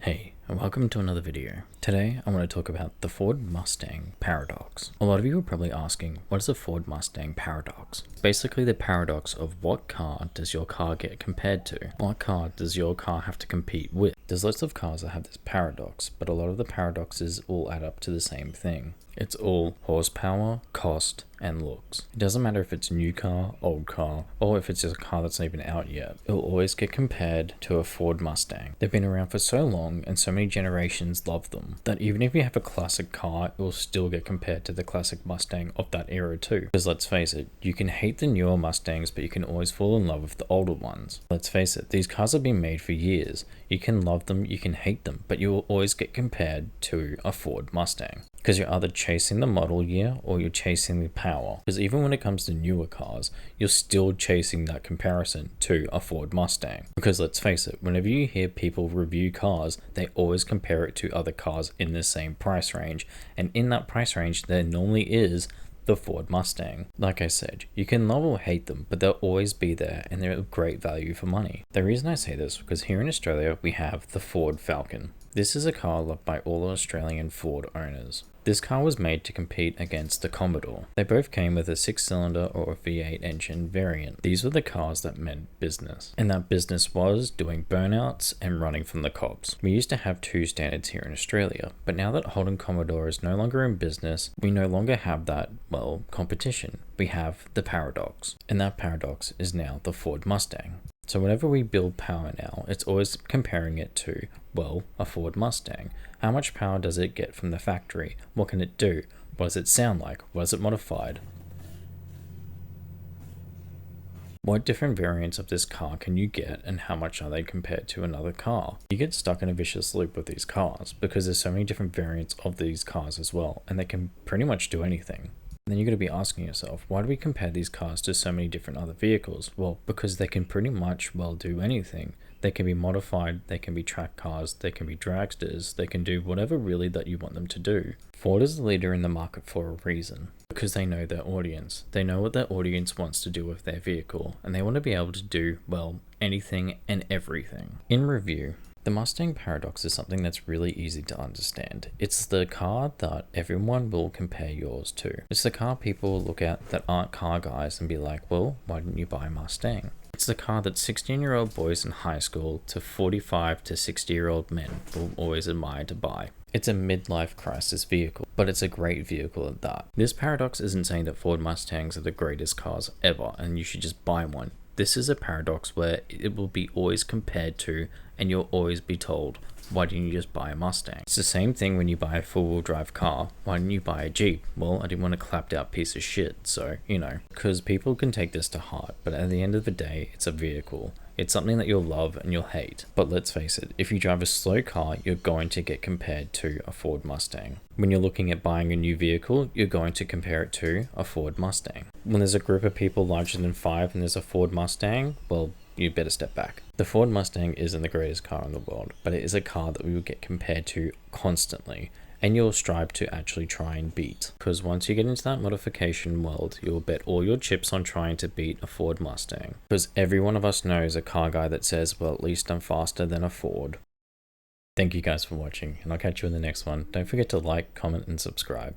Hey, and welcome to another video. Today, I want to talk about the Ford Mustang paradox. A lot of you are probably asking, what is a Ford Mustang paradox? Basically the paradox of what car does your car get compared to? What car does your car have to compete with? There's lots of cars that have this paradox, but a lot of the paradoxes all add up to the same thing. It's all horsepower, cost, and looks. It doesn't matter if it's a new car, old car, or if it's just a car that's not even out yet. It'll always get compared to a Ford Mustang. They've been around for so long and so many generations love them that even if you have a classic car, it will still get compared to the classic Mustang of that era too. Because let's face it, you can hate the newer Mustangs, but you can always fall in love with the older ones. Let's face it, these cars have been made for years. You can love them, you can hate them, but you will always get compared to a Ford Mustang. Because you're either chasing the model year or you're chasing the power. Because even when it comes to newer cars, you're still chasing that comparison to a Ford Mustang. Because let's face it, whenever you hear people review cars, they always compare it to other cars in the same price range. And in that price range, there normally is the Ford Mustang. Like I said, you can love or hate them, but they'll always be there and they're of great value for money. The reason I say this is because here in Australia, we have the Ford Falcon. This is a car loved by all Australian Ford owners. This car was made to compete against the Commodore. They both came with a 6-cylinder or a V8 engine variant. These were the cars that meant business. And that business was doing burnouts and running from the cops. We used to have two standards here in Australia, but now that Holden Commodore is no longer in business, we no longer have that, competition. We have the paradox. And that paradox is now the Ford Mustang. So whenever we build power now, it's always comparing it to, a Ford Mustang. How much power does it get from the factory? What can it do? What does it sound like? What is it modified? What different variants of this car can you get and how much are they compared to another car? You get stuck in a vicious loop with these cars because there's so many different variants of these cars as well, and they can pretty much do anything. And then you're going to be asking yourself, why do we compare these cars to so many different other vehicles? Well, because they can pretty much do anything. They can be modified, they can be track cars, they can be dragsters, they can do whatever really that you want them to do. Ford is the leader in the market for a reason. Because they know their audience. They know what their audience wants to do with their vehicle, and they want to be able to do, anything and everything. In review, the Mustang paradox is something that's really easy to understand. It's the car that everyone will compare yours to. It's the car people will look at that aren't car guys and be like, why didn't you buy a Mustang? It's the car that 16-year-old boys in high school to 45 to 60-year-old men will always admire to buy. It's a midlife crisis vehicle, but it's a great vehicle at that. This paradox isn't saying that Ford Mustangs are the greatest cars ever and you should just buy one. This is a paradox where it will be always compared to, and you'll always be told, why didn't you just buy a Mustang? It's the same thing when you buy a four-wheel drive car. Why didn't you buy a Jeep? Well, I didn't want a clapped out piece of shit, so, because people can take this to heart, but at the end of the day, it's a vehicle. It's something that you'll love and you'll hate. But let's face it, if you drive a slow car, you're going to get compared to a Ford Mustang. When you're looking at buying a new vehicle, you're going to compare it to a Ford Mustang. When there's a group of people larger than 5 and there's a Ford Mustang, you better step back. The Ford Mustang isn't the greatest car in the world, but it is a car that we will get compared to constantly. And you'll strive to actually try and beat. Because once you get into that modification world, you'll bet all your chips on trying to beat a Ford Mustang. Because every one of us knows a car guy that says, at least I'm faster than a Ford. Thank you guys for watching, and I'll catch you in the next one. Don't forget to like, comment, and subscribe.